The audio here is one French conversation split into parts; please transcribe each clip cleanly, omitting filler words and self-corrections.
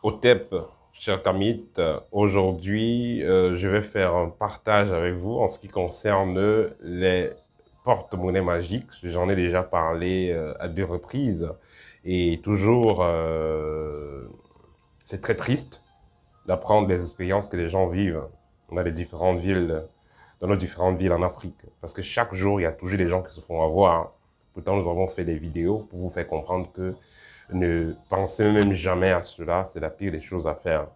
Otep, cher Kamit, aujourd'hui, je vais faire un partage avec vous en ce qui concerne les porte-monnaies magiques. J'en ai déjà parlé à deux reprises et toujours, c'est très triste d'apprendre les expériences que les gens vivent dans les différentes villes, dans nos différentes villes en Afrique. Parce que chaque jour, il y a toujours des gens qui se font avoir. Pourtant, nous avons fait des vidéos pour vous faire comprendre que ne pensez même jamais à cela, c'est la pire des choses à faire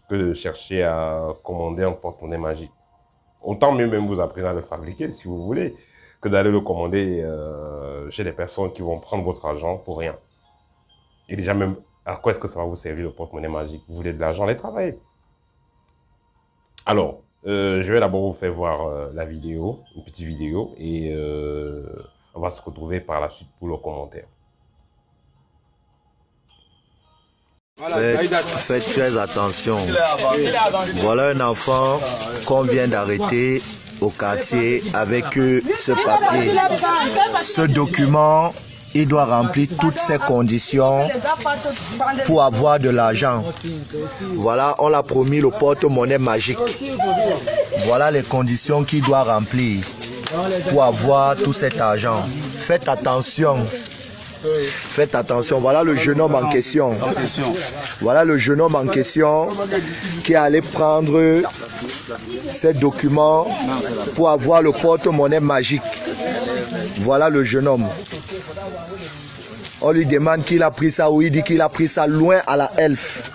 que de chercher à commander un porte-monnaie magique. Autant mieux même vous apprendre à le fabriquer si vous voulez, que d'aller le commander chez des personnes qui vont prendre votre argent pour rien. Et déjà même, à quoi est-ce que ça va vous servir le porte-monnaie magique? Vous voulez de l'argent, allez travailler. Alors, je vais d'abord vous faire voir la vidéo, une petite vidéo, et on va se retrouver par la suite pour le commentaire. Faites très attention. Voilà un enfant qu'on vient d'arrêter au quartier avec ce papier. Ce document, il doit remplir toutes ces conditions pour avoir de l'argent. Voilà, on l'a promis le porte-monnaie magique. Voilà les conditions qu'il doit remplir pour avoir tout cet argent. Faites attention. Faites attention, voilà le jeune homme en question. Voilà le jeune homme en question qui est allé prendre ces documents pour avoir le porte-monnaie magique. Voilà le jeune homme. On lui demande qu'il a pris ça où il dit qu'il a pris ça loin à la Elf.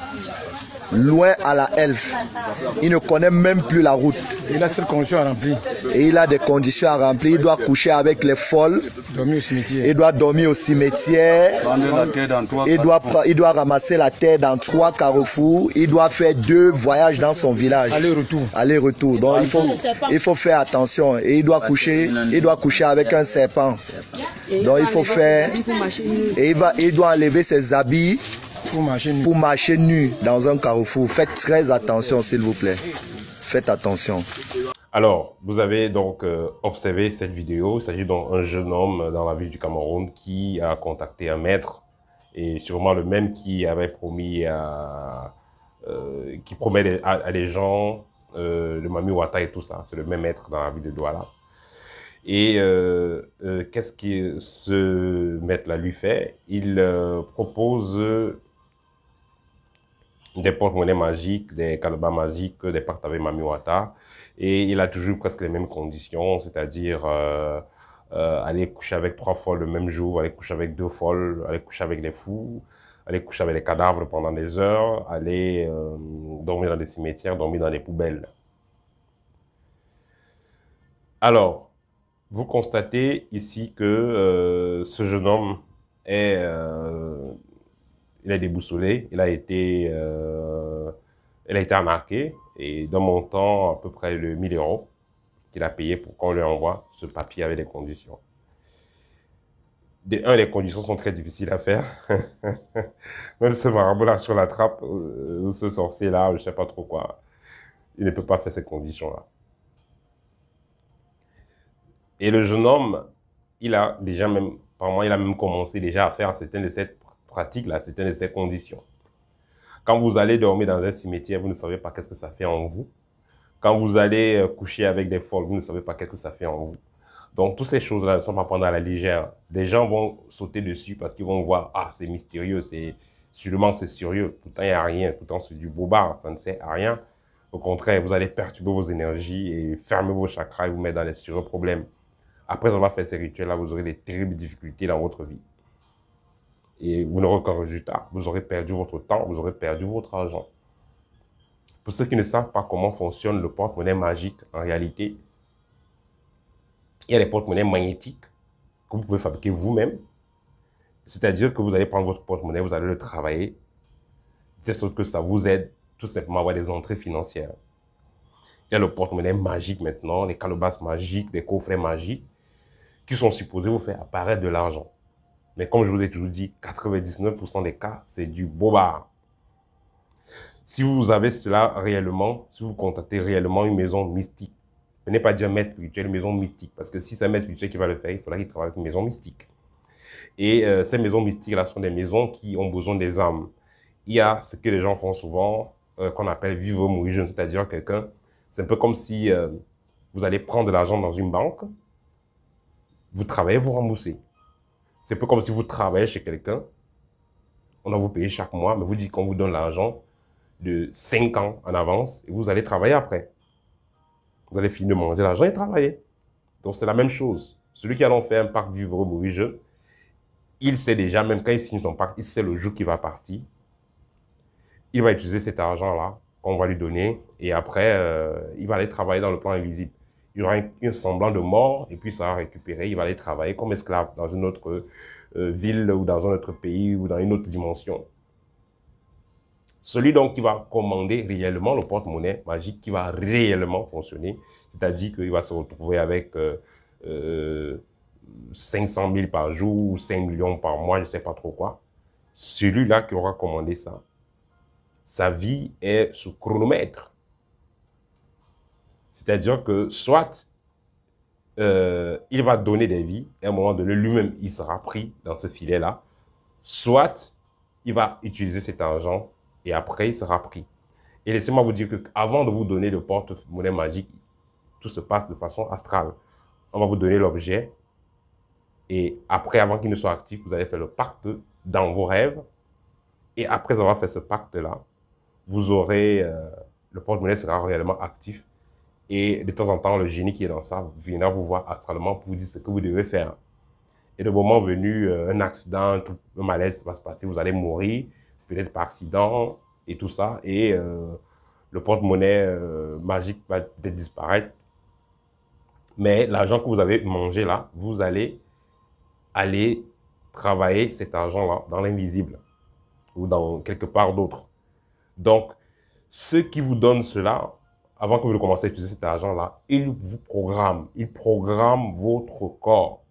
Loin à la Elf. Il ne connaît même plus la route. Il a cette condition à remplir. Et il a des conditions à remplir. Il doit coucher avec les folles. Dormir au cimetière. Il doit dormir au cimetière. Il doit ramasser la terre dans 3 carrefours. Il doit faire 2 voyages dans son village. Aller-retour. Aller-retour. Donc il faut faire attention. Et il doit coucher avec un serpent. Donc il faut faire. Et il doit enlever ses habits pour marcher nu dans un carrefour. Faites très attention, s'il vous plaît. Faites attention. Alors, vous avez donc observé cette vidéo. Il s'agit donc d'un jeune homme dans la ville du Cameroun qui a contacté un maître, et sûrement le même qui avait promis qui promet à les gens le Mami Wata et tout ça. C'est le même maître dans la ville de Douala. Et qu'est-ce que ce maître-là lui fait? Il propose des porte-monnaies magiques, des calebas magiques, des parts avec Mami Wata. Et il a toujours presque les mêmes conditions, c'est-à-dire aller coucher avec 3 folles le même jour, aller coucher avec 2 folles, aller coucher avec les fous, aller coucher avec les cadavres pendant des heures, aller dormir dans des cimetières, dormir dans des poubelles. Alors, vous constatez ici que ce jeune homme est, il est déboussolé, il a été arnaqué, et d'un montant à peu près de 1000 € qu'il a payé pour qu'on lui envoie ce papier avec des conditions. Les conditions sont très difficiles à faire. Même ce marabout-là sur la trappe, ce sorcier-là, je ne sais pas trop quoi, il ne peut pas faire ces conditions-là. Et le jeune homme, il a déjà même, apparemment, il a même commencé déjà à faire certaines de ces pratiques-là, certaines de ces conditions. Quand vous allez dormir dans un cimetière, vous ne savez pas qu'est-ce que ça fait en vous. Quand vous allez coucher avec des folles, vous ne savez pas qu'est-ce que ça fait en vous. Donc, toutes ces choses-là ne sont pas prendre à la légère. Les gens vont sauter dessus parce qu'ils vont voir, ah, c'est mystérieux, sûrement c'est sérieux. Pourtant, il n'y a rien. Pourtant, c'est du bobard, ça ne sert à rien. Au contraire, vous allez perturber vos énergies et fermer vos chakras et vous mettre dans les sérieux problèmes. Après avoir fait ces rituels-là, vous aurez des terribles difficultés dans votre vie. Et vous n'aurez aucun résultat. Vous aurez perdu votre temps, vous aurez perdu votre argent. Pour ceux qui ne savent pas comment fonctionne le porte-monnaie magique, en réalité, il y a des porte-monnaies magnétiques que vous pouvez fabriquer vous-même. C'est-à-dire que vous allez prendre votre porte-monnaie, vous allez le travailler, de sorte que ça vous aide tout simplement à avoir des entrées financières. Il y a le porte-monnaie magique maintenant, les calebasses magiques, les coffrets magiques, qui sont supposés vous faire apparaître de l'argent. Mais comme je vous ai toujours dit, 99% des cas, c'est du bobard. Si vous avez cela réellement, si vous contactez réellement une maison mystique, ne venez pas dire maître spirituel, maison mystique, parce que si c'est un maître spirituel qui va le faire, il faudra qu'il travaille avec une maison mystique. Et ces maisons mystiques-là sont des maisons qui ont besoin des âmes. il y a ce que les gens font souvent, qu'on appelle vivre ou mourir jeune, c'est-à-dire quelqu'un, c'est un peu comme si vous allez prendre de l'argent dans une banque, vous travaillez, vous remboursez. C'est un peu comme si vous travaillez chez quelqu'un, on va vous payer chaque mois, mais vous dites qu'on vous donne l'argent de 5 ans en avance et vous allez travailler après. Vous allez finir de manger l'argent et travailler. Donc c'est la même chose. Celui qui a fait un pacte vivre ou mourir jeune, il sait déjà, même quand il signe son pacte, il sait le jour qu'il va partir. Il va utiliser cet argent-là qu'on va lui donner et après, il va aller travailler dans le plan invisible. Il y aura un semblant de mort et puis ça va récupérer. Il va aller travailler comme esclave dans une autre ville ou dans un autre pays ou dans une autre dimension. Celui donc qui va commander réellement le porte-monnaie magique qui va réellement fonctionner, c'est-à-dire qu'il va se retrouver avec 500 000 par jour ou 5 millions par mois, je ne sais pas trop quoi. Celui-là qui aura commandé ça, sa vie est sous chronomètre. C'est-à-dire que soit il va donner des vies, et à un moment donné, lui-même, il sera pris dans ce filet-là, soit il va utiliser cet argent et après, il sera pris. Et laissez-moi vous dire qu'avant de vous donner le porte-monnaie magique, tout se passe de façon astrale. On va vous donner l'objet et après, avant qu'il ne soit actif, vous allez faire le pacte dans vos rêves. Et après avoir fait ce pacte-là, vous aurez, le porte-monnaie sera réellement actif. Et de temps en temps, le génie qui est dans ça viendra vous voir astralement pour vous dire ce que vous devez faire. Et le moment venu, un accident, un malaise va se passer, vous allez mourir, peut-être par accident et tout ça. Et le porte-monnaie magique va peut-être disparaître. Mais l'argent que vous avez mangé là, vous allez aller travailler cet argent-là dans l'invisible ou dans quelque part d'autre. Donc, ceux qui vous donnent cela, avant que vous commenciez à utiliser cet argent-là, ils vous programment. Ils programment votre corps.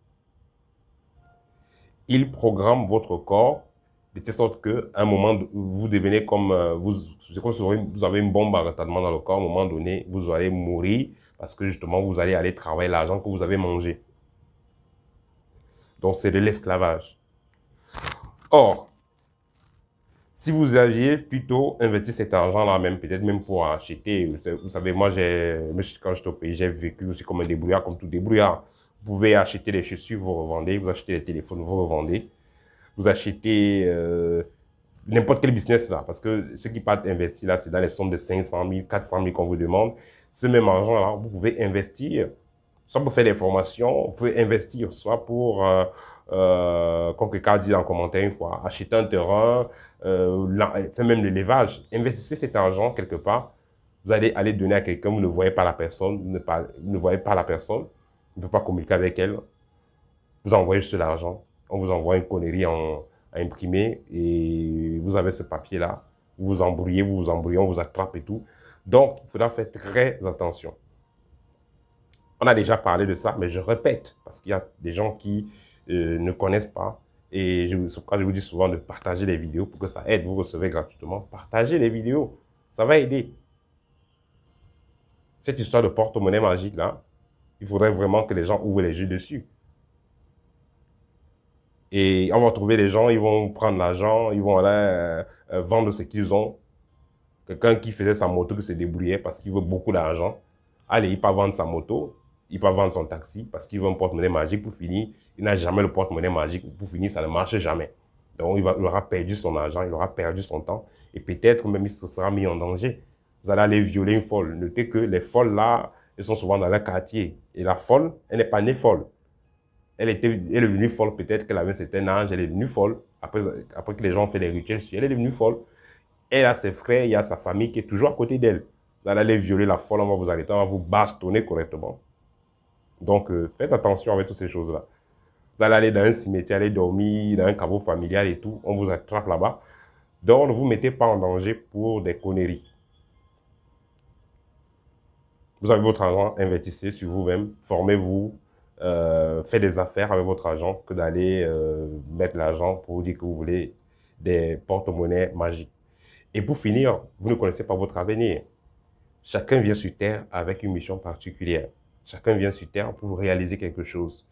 Ils programment votre corps de telle sorte qu'à un moment, vous devenez comme... vous avez une bombe à retardement dans le corps. À un moment donné, vous allez mourir parce que justement, vous allez aller travailler l'argent que vous avez mangé. Donc, c'est de l'esclavage. Or, si vous aviez plutôt investi cet argent-là, même peut-être même pour acheter, vous savez, moi, quand j'étais au pays, j'ai vécu aussi comme un débrouillard, comme tout débrouillard. Vous pouvez acheter des chaussures, vous revendez, vous achetez des téléphones, vous revendez. Vous achetez n'importe quel business là, parce que ce qui peut être investi là, c'est dans les sommes de 500 000, 400 000 qu'on vous demande. Ce même argent-là, vous pouvez investir, soit pour faire des formations, vous pouvez investir, soit pour, comme quelqu'un a dit en commentaire une fois, acheter un terrain, faire même l'élevage. Investissez cet argent quelque part, vous allez aller donner à quelqu'un, vous ne voyez pas la personne, vous ne voyez pas la personne, vous ne pouvez pas communiquer avec elle, vous envoyez juste l'argent, on vous envoie une connerie à imprimer et vous avez ce papier-là, vous vous embrouillez, on vous attrape et tout. Donc, il faudra faire très attention. On a déjà parlé de ça, mais je répète, parce qu'il y a des gens qui ne connaissent pas. Et c'est pourquoi je vous dis souvent de partager les vidéos pour que ça aide. Vous recevez gratuitement. Partagez les vidéos. Ça va aider. Cette histoire de porte-monnaie magique, là, il faudrait vraiment que les gens ouvrent les yeux dessus. Et on va trouver des gens, ils vont prendre l'argent, ils vont aller vendre ce qu'ils ont. Quelqu'un qui faisait sa moto, qui se débrouillait parce qu'il veut beaucoup d'argent. Allez, il peut vendre sa moto, il peut vendre son taxi parce qu'il veut un porte-monnaie magique pour finir. Il n'a jamais le porte-monnaie magique. Pour finir, ça ne marche jamais. Donc, il aura perdu son argent, il aura perdu son temps. Et peut-être même il se sera mis en danger. Vous allez aller violer une folle. Notez que les folles là, elles sont souvent dans leur quartier. Et la folle, elle n'est pas née folle. Elle est devenue folle, peut-être qu'elle avait un certain âge, elle est devenue folle. Après que les gens ont fait des rituels sur elle, elle est devenue folle. Elle a ses frères, il y a sa famille qui est toujours à côté d'elle. Vous allez aller violer la folle, on va vous arrêter, on va vous bastonner correctement. Donc, faites attention avec toutes ces choses-là. Vous allez aller dans un cimetière, aller dormir dans un caveau familial et tout, on vous attrape là-bas. Donc, ne vous mettez pas en danger pour des conneries. Vous avez votre argent, investissez sur vous-même, formez-vous, faites des affaires avec votre argent que d'aller mettre l'argent pour dire que vous voulez des porte-monnaies magiques. Et pour finir, vous ne connaissez pas votre avenir. Chacun vient sur Terre avec une mission particulière. Chacun vient sur Terre pour réaliser quelque chose.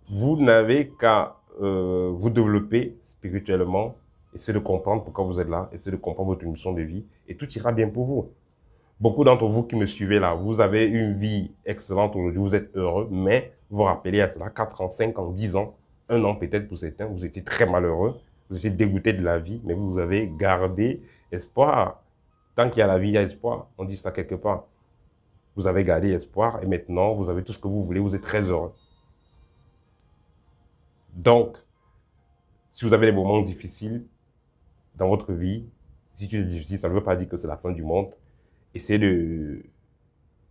Vous n'avez qu'à vous développer spirituellement Essayez de comprendre pourquoi vous êtes là. Essayez de comprendre votre mission de vie. Et tout ira bien pour vous. Beaucoup d'entre vous qui me suivez là, vous avez une vie excellente aujourd'hui. Vous êtes heureux. Mais vous vous rappelez à cela, 4 ans, 5 ans, 10 ans, 1 an peut-être pour certains, vous étiez très malheureux. Vous étiez dégoûté de la vie. Mais vous avez gardé espoir. Tant qu'il y a la vie, il y a espoir. On dit ça quelque part. Vous avez gardé espoir et maintenant, vous avez tout ce que vous voulez. Vous êtes très heureux. Donc, si vous avez des moments difficiles dans votre vie, si tu es difficile, ça ne veut pas dire que c'est la fin du monde. Essayez de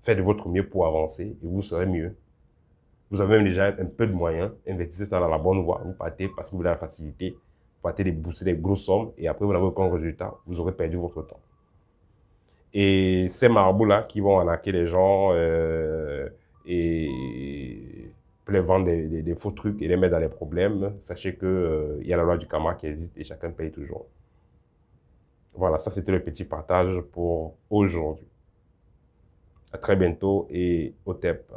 faire de votre mieux pour avancer et vous serez mieux. Vous avez même déjà un peu de moyens, investissez ça dans la bonne voie. Vous partez parce que vous voulez la facilité, vous partez bourser des grosses sommes et après vous n'avez aucun résultat, vous aurez perdu votre temps. Et ces marabouts-là qui vont arnaquer les gens et les vendre des faux trucs et les mettre dans les problèmes, sachez qu'il y a la loi du karma qui existe et chacun paye toujours. Voilà, ça c'était le petit partage pour aujourd'hui. À très bientôt et au TEP.